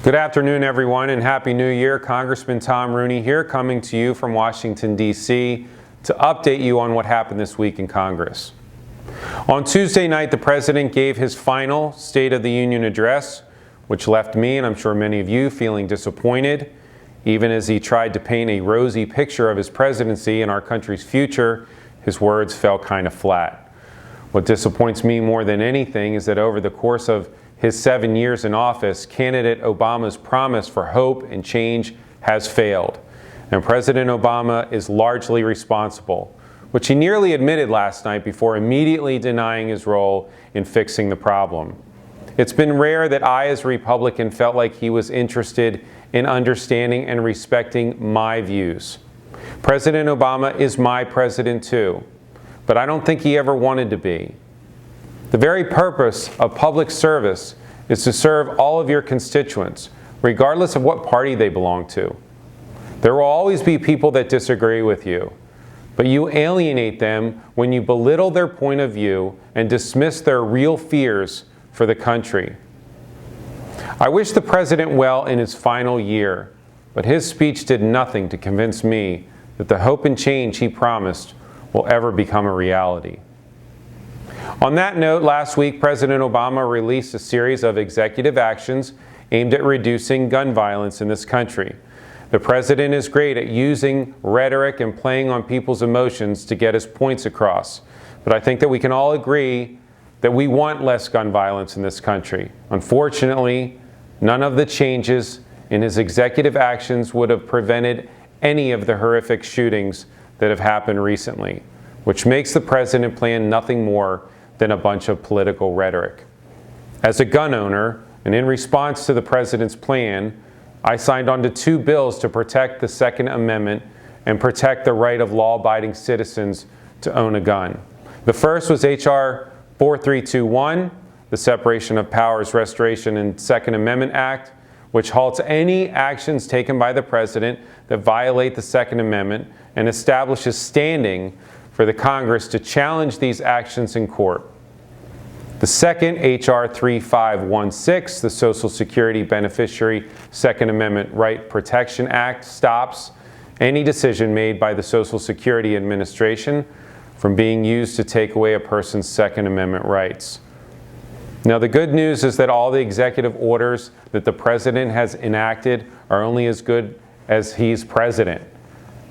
Good afternoon, everyone, and Happy New Year. Congressman Tom Rooney here, coming to you from Washington, D.C. to update you on what happened this week in Congress. On Tuesday night, the President gave his final State of the Union address, which left me, and I'm sure many of you, feeling disappointed. Even as he tried to paint a rosy picture of his presidency and our country's future, his words fell kind of flat. What disappoints me more than anything is that over the course of his 7 years in office, candidate Obama's promise for hope and change has failed. And President Obama is largely responsible, which he nearly admitted last night before immediately denying his role in fixing the problem. It's been rare that I, as a Republican, felt like he was interested in understanding and respecting my views. President Obama is my president too, but I don't think he ever wanted to be. The very purpose of public service is to serve all of your constituents, regardless of what party they belong to. There will always be people that disagree with you, but you alienate them when you belittle their point of view and dismiss their real fears for the country. I wish the President well in his final year, but his speech did nothing to convince me that the hope and change he promised will ever become a reality. On that note, last week, President Obama released a series of executive actions aimed at reducing gun violence in this country. The President is great at using rhetoric and playing on people's emotions to get his points across. But I think that we can all agree that we want less gun violence in this country. Unfortunately, none of the changes in his executive actions would have prevented any of the horrific shootings that have happened recently, which makes the President plan nothing more than a bunch of political rhetoric. As a gun owner, and in response to the President's plan, I signed on to 2 bills to protect the Second Amendment and protect the right of law-abiding citizens to own a gun. The first was H.R. 4321, the Separation of Powers Restoration and Second Amendment Act, which halts any actions taken by the President that violate the Second Amendment and establishes standing for the Congress to challenge these actions in court. The second, H.R. 3516, the Social Security Beneficiary Second Amendment Right Protection Act, stops any decision made by the Social Security Administration from being used to take away a person's Second Amendment rights. Now, the good news is that all the executive orders that the President has enacted are only as good as he's president.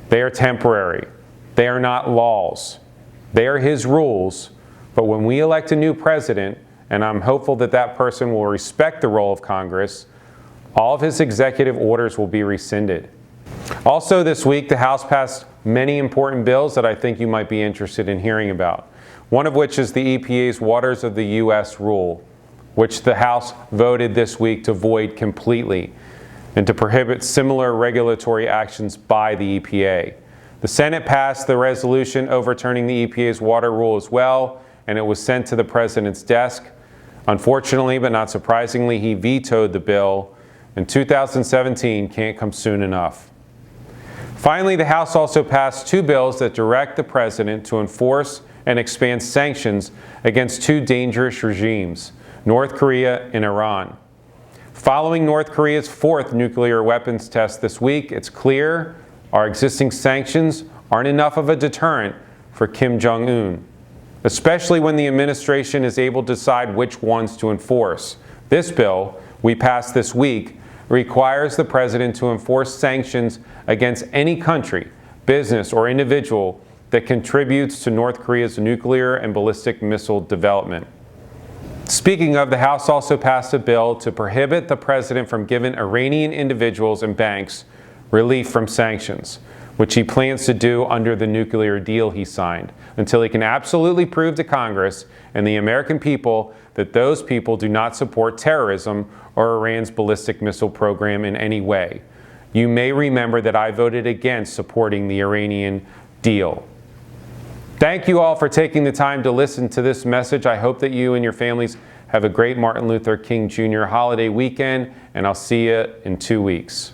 They are temporary. They are not laws. They are his rules. But when we elect a new president, and I'm hopeful that that person will respect the role of Congress, all of his executive orders will be rescinded. Also this week, the House passed many important bills that I think you might be interested in hearing about. One of which is the EPA's Waters of the U.S. rule, which the House voted this week to void completely and to prohibit similar regulatory actions by the EPA. The Senate passed the resolution overturning the EPA's water rule as well, and it was sent to the President's desk. Unfortunately, but not surprisingly, he vetoed the bill, and 2017 can't come soon enough. Finally, the House also passed 2 bills that direct the President to enforce and expand sanctions against 2 dangerous regimes, North Korea and Iran. Following North Korea's 4th nuclear weapons test this week, it's clear our existing sanctions aren't enough of a deterrent for Kim Jong-un, especially when the administration is able to decide which ones to enforce. This bill we passed this week requires the President to enforce sanctions against any country, business, or individual that contributes to North Korea's nuclear and ballistic missile development. Speaking of, the House also passed a bill to prohibit the President from giving Iranian individuals and banks relief from sanctions, which he plans to do under the nuclear deal he signed, until he can absolutely prove to Congress and the American people that those people do not support terrorism or Iran's ballistic missile program in any way. You may remember that I voted against supporting the Iranian deal. Thank you all for taking the time to listen to this message. I hope that you and your families have a great Martin Luther King Jr. holiday weekend, and I'll see you in 2 weeks.